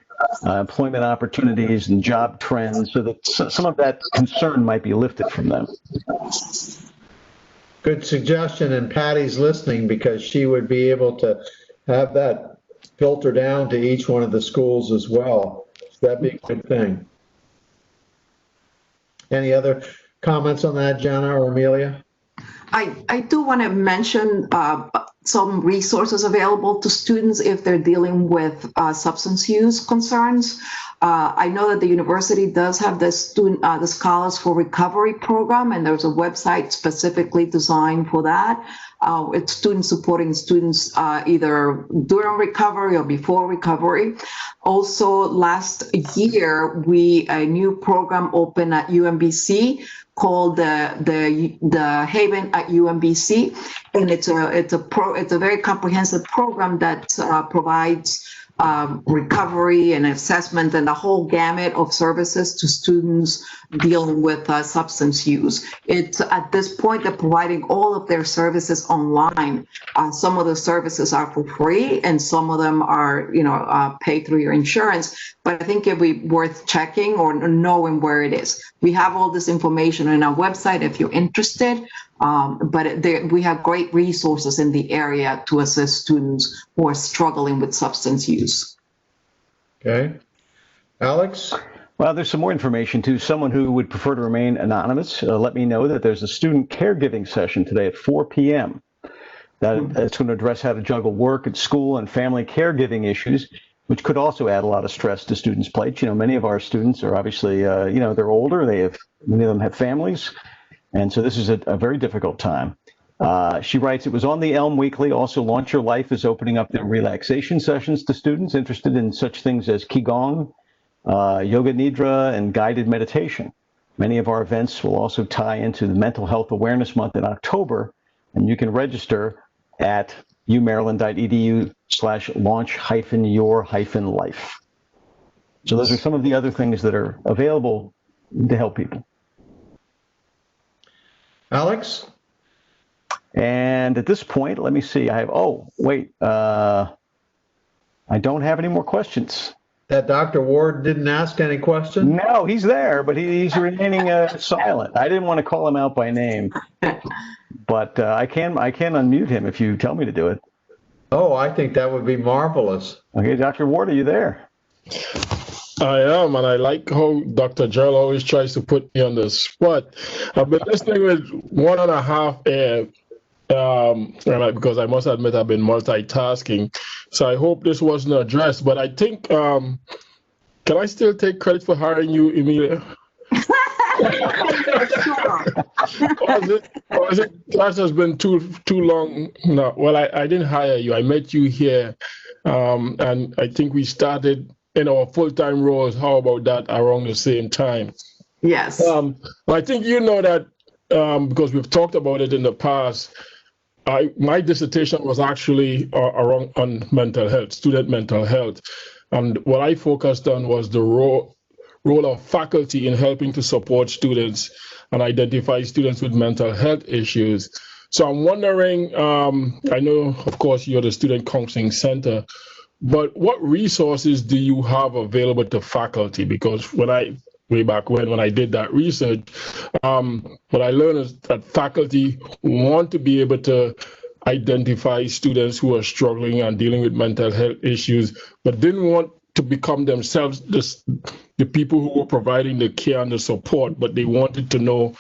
employment opportunities and job trends, so that some of that concern might be lifted from them. Good suggestion, and Patty's listening because she would be able to have that filter down to each one of the schools as well. So that'd be a good thing. Any other comments on that, Jenna or Emilia? I do want to mention some resources available to students if they're dealing with substance use concerns. I know that the university does have the Scholars for Recovery program, and there's a website specifically designed for that. It's students supporting students either during recovery or before recovery. Also, last year, a new program opened at UMBC called the Haven at UMBC, and it's a very comprehensive program that provides recovery and assessment and the whole gamut of services to students dealing with substance use. It's at this point they're providing all of their services online. Some of the services are for free, and some of them are, paid through your insurance. But I think it'd be worth checking or knowing where it is. We have all this information on our website if you're interested. But we have great resources in the area to assist students who are struggling with substance use. Okay. Alex? Well, there's some more information too. Someone who would prefer to remain anonymous, let me know that there's a student caregiving session today at 4 p.m. That's going to address how to juggle work at school and family caregiving issues, which could also add a lot of stress to students' plates. Many of our students are obviously, they're older. Many of them have families. And so this is a very difficult time. She writes, it was on the Elm Weekly. Also, Launch Your Life is opening up their relaxation sessions to students interested in such things as Qigong, Yoga Nidra, and guided meditation. Many of our events will also tie into the Mental Health Awareness Month in October, and you can register at umaryland.edu/launch-your-life. So those are some of the other things that are available to help people. Alex? And at this point, let me see. I don't have any more questions. That Dr. Ward didn't ask any questions? No, he's there, but he's remaining silent. I didn't want to call him out by name, but I can unmute him if you tell me to do it. Oh, I think that would be marvelous. Okay, Dr. Ward, are you there? I am, and I like how Dr. Jarrell always tries to put me on the spot. I've been listening with 1.5 ear, because I must admit I've been multitasking. So I hope this wasn't addressed, but I think, can I still take credit for hiring you, Emilia? That has been too long. No, well, I didn't hire you. I met you here, and I think we started in our full-time roles. How about that around the same time? Yes. I think you know that because we've talked about it in the past. My dissertation was actually on mental health, student mental health, and what I focused on was the role of faculty in helping to support students and identify students with mental health issues. So I'm wondering, I know, of course, you're the Student Counseling Center, but what resources do you have available to faculty? Because way back when I did that research, what I learned is that faculty want to be able to identify students who are struggling and dealing with mental health issues, but didn't want to become themselves the people who were providing the care and the support, but they wanted to know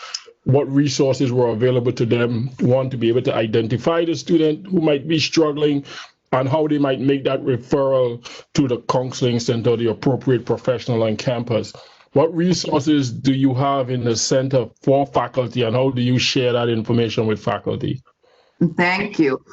what resources were available to them, want to be able to identify the student who might be struggling, and how they might make that referral to the counseling center, the appropriate professional on campus. What resources do you have in the center for faculty, and how do you share that information with faculty? Thank you.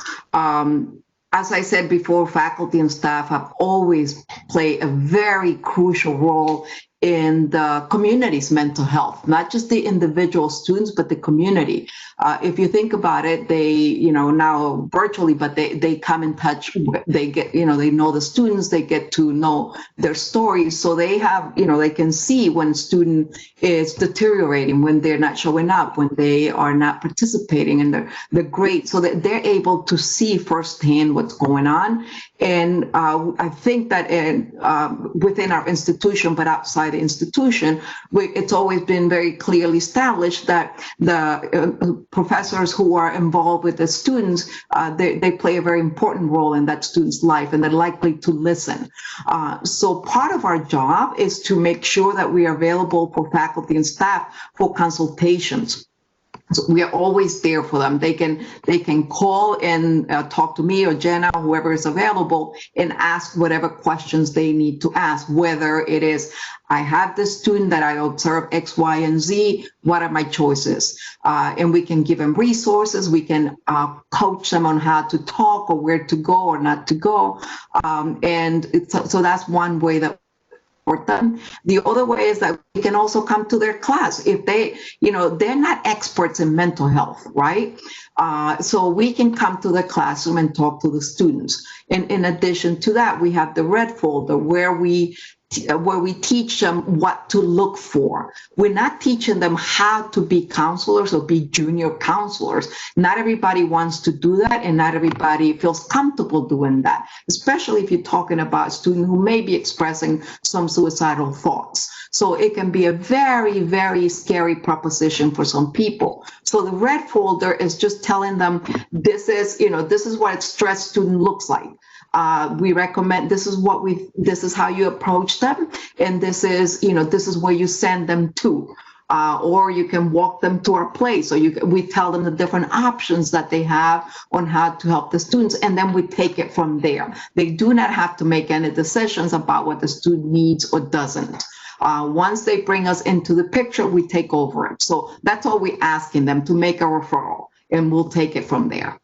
as I said before, faculty and staff have always played a very crucial role in the community's mental health, not just the individual students, but the community. If you think about it, they, now virtually, but they come in touch, they get, they know the students, they get to know their stories. So they have, they can see when a student is deteriorating, when they're not showing up, when they are not participating in the grades, so that they're able to see firsthand what's going on. And I think that within our institution, but outside the institution, it's always been very clearly established that the professors who are involved with the students, they play a very important role in that student's life, and they're likely to listen. So part of our job is to make sure that we are available for faculty and staff for consultations. So we are always there for them. They can call and talk to me or Jenna, whoever is available, and ask whatever questions they need to ask, whether it is, I have this student that I observe X, Y, and Z, what are my choices? And we can give them resources. We can coach them on how to talk or where to go or not to go. So that's one way that them. The other way is that we can also come to their class if they, they're not experts in mental health, right? So we can come to the classroom and talk to the students. And in addition to that, we have the red folder where we teach them what to look for. We're not teaching them how to be counselors or be junior counselors. Not everybody wants to do that, and not everybody feels comfortable doing that, especially if you're talking about a student who may be expressing some suicidal thoughts. So it can be a very, very scary proposition for some people. So the red folder is just telling them, this is what a stressed student looks like. We recommend this is how you approach them, and this is where you send them to, or you can walk them to our place, or we tell them the different options that they have on how to help the students, and then we take it from there. They do not have to make any decisions about what the student needs or doesn't. Once they bring us into the picture, we take over it. So that's all we're asking them, to make a referral, and we'll take it from there.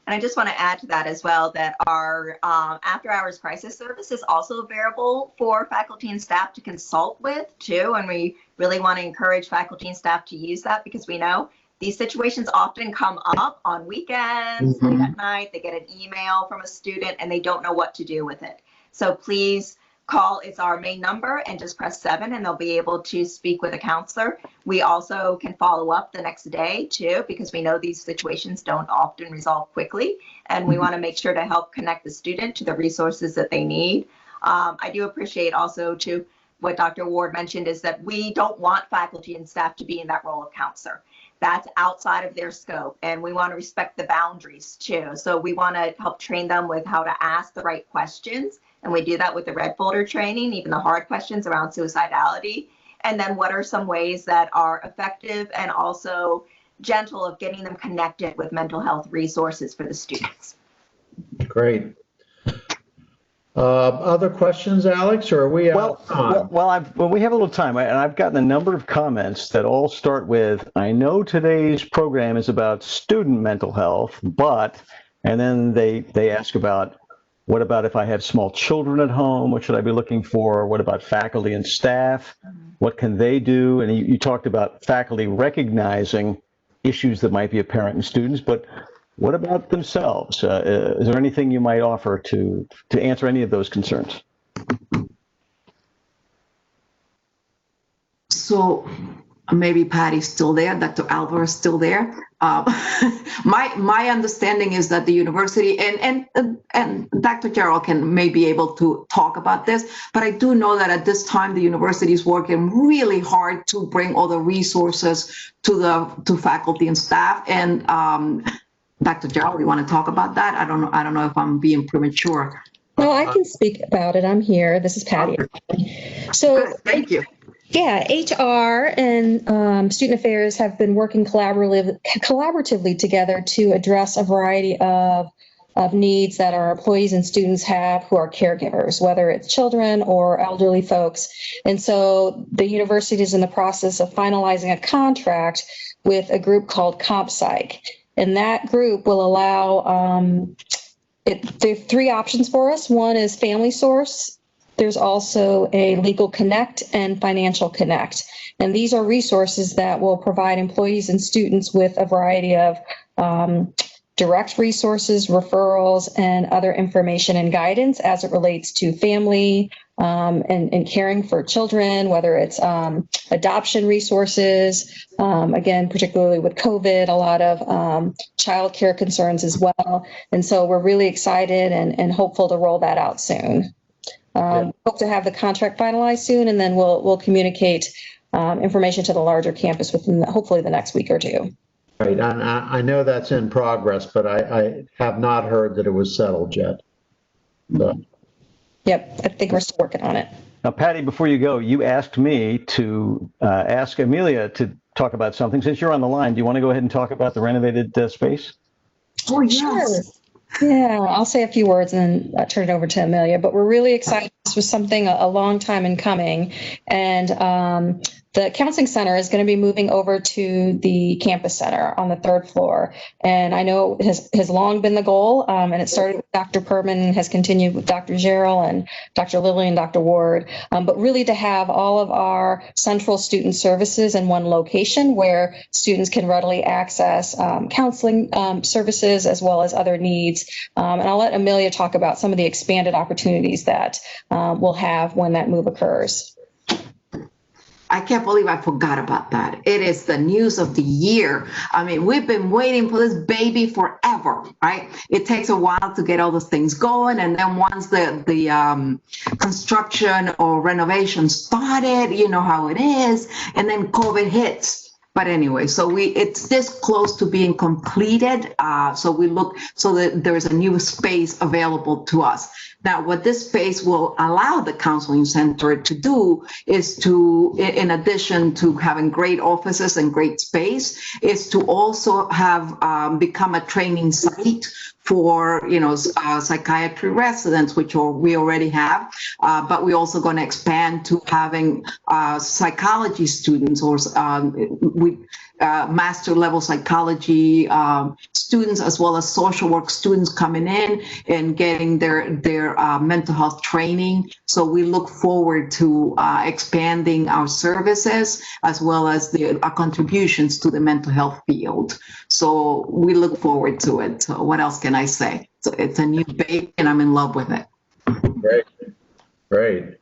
And I just want to add to that as well that our after-hours crisis service is also available for faculty and staff to consult with too. And we really want to encourage faculty and staff to use that, because we know these situations often come up on weekends, late at night. They get an email from a student and they don't know what to do with it. So please call, it's our main number, and just press 7 and they'll be able to speak with a counselor. We also can follow up the next day too, because we know these situations don't often resolve quickly, and we want to make sure to help connect the student to the resources that they need. I do appreciate also too what Dr. Ward mentioned, is that we don't want faculty and staff to be in that role of counselor. That's outside of their scope, and we want to respect the boundaries too. So we want to help train them with how to ask the right questions. And we do that with the red folder training, even the hard questions around suicidality. And then what are some ways that are effective and also gentle of getting them connected with mental health resources for the students. Great. Other questions, Alex, or are we out of time? Well, we have a little time, and I've gotten a number of comments that all start with, I know today's program is about student mental health, but, and then they ask about, what about if I have small children at home? What should I be looking for? What about faculty and staff? What can they do? And you talked about faculty recognizing issues that might be apparent in students, but what about themselves? Is there anything you might offer to answer any of those concerns? So maybe Patty's still there, Dr. Alvarez is still there. My understanding is that the university and Dr. Jarrell may be able to talk about this, but I do know that at this time the university is working really hard to bring all the resources to faculty and staff. And Dr. Jarrell, you want to talk about that? I don't know if I'm being premature. No, I can speak about it. I'm here. This is Patty. So thank you. Yeah, HR and student affairs have been working collaboratively together to address a variety of needs that our employees and students have who are caregivers, whether it's children or elderly folks. And so the university is in the process of finalizing a contract with a group called CompPsych. And that group will allow There are three options for us. One is Family Source. There's also a Legal Connect and Financial Connect. And these are resources that will provide employees and students with a variety of direct resources, referrals, and other information and guidance as it relates to family and caring for children, whether it's adoption resources, again, particularly with COVID, a lot of childcare concerns as well. And so we're really excited and hopeful to roll that out soon. Hope to have the contract finalized soon, and then we'll communicate information to the larger campus within hopefully the next week or two. Right, and I know that's in progress, but I have not heard that it was settled yet. So. Yep, I think we're still working on it. Now, Patty, before you go, you asked me to ask Emilia to talk about something. Since you're on the line, do you want to go ahead and talk about the renovated space? Oh, yes. Sure. Yeah, I'll say a few words and then turn it over to Emilia. But we're really excited. This was something a long time in coming. And the counseling center is going to be moving over to the campus center on the third floor. And I know it has long been the goal. And it started with Dr. Perman and has continued with Dr. Jarrell and Dr. Lilly and Dr. Ward. But really to have all of our central student services in one location where students can readily access counseling services as well as other needs. And I'll let Emilia talk about some of the expanded opportunities that we'll have when that move occurs. I can't believe I forgot about that. It is the news of the year. I mean, we've been waiting for this baby forever, right? It takes a while to get all those things going. And then once the construction or renovation started, you know how it is. And then COVID hits. But anyway, so it's this close to being completed. So that there's a new space available to us. Now, what this space will allow the counseling center to do is to, in addition to having great offices and great space, is to also have become a training site for, psychiatry residents, which we already have, but we're also going to expand to having psychology students or master level psychology students, as well as social work students coming in and getting their mental health training. So we look forward to expanding our services as well as our contributions to the mental health field. So we look forward to it. So what else can I say? So it's a new baby and I'm in love with it. Great.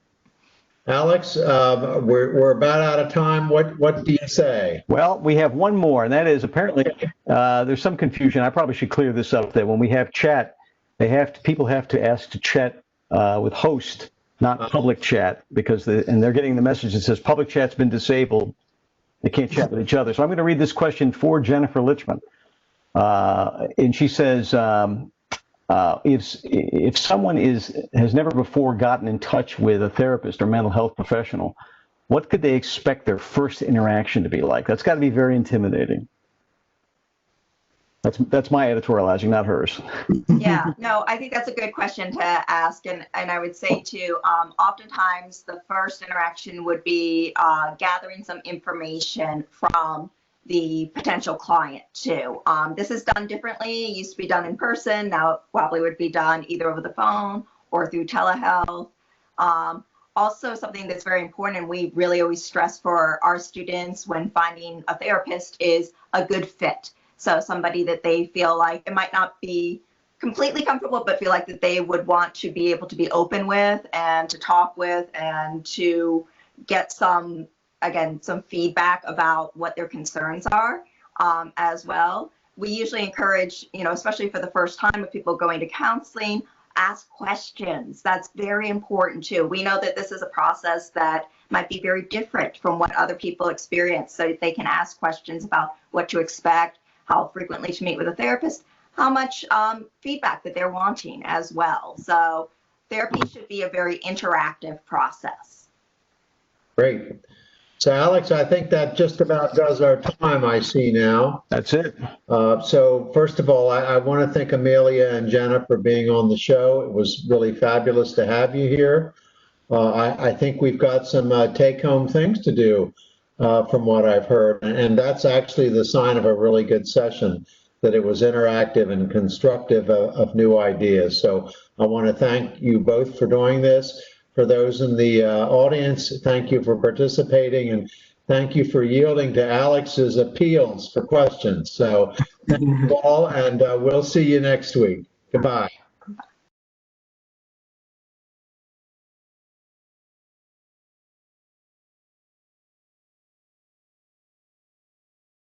Alex, we're about out of time. What do you say? Well, we have one more, and that is apparently there's some confusion. I probably should clear this up. That when we have chat, people have to ask to chat with host, not public chat, because they're getting the message that says public chat's been disabled. They can't chat with each other. So I'm going to read this question for Jennifer Lichman, and she says. If someone has never before gotten in touch with a therapist or mental health professional, what could they expect their first interaction to be like? That's got to be very intimidating. That's my editorializing, not hers. Yeah, no, I think that's a good question to ask. And I would say too, oftentimes the first interaction would be gathering some information from the potential client too. This is done differently. It used to be done in person. Now it probably would be done either over the phone or through telehealth. Also, something that's very important and we really always stress for our students when finding a therapist is a good fit. So somebody that they feel like it might not be completely comfortable, but feel like that they would want to be able to be open with and to talk with and to get some feedback about what their concerns are as well. We usually encourage, especially for the first time with people going to counseling, ask questions. That's very important too. We know that this is a process that might be very different from what other people experience. So they can ask questions about what to expect, how frequently to meet with a therapist, how much feedback that they're wanting as well. So therapy should be a very interactive process. Great. So, Alex, I think that just about does our time, I see now. That's it. So, first of all, I want to thank Emilia and Jenna for being on the show. It was really fabulous to have you here. I think we've got some take-home things to do from what I've heard, and that's actually the sign of a really good session. that it was interactive and constructive of new ideas. So I want to thank you both for doing this. For those in the audience, thank you for participating, and thank you for yielding to Alex's appeals for questions. So thank you all, and we'll see you next week. Goodbye.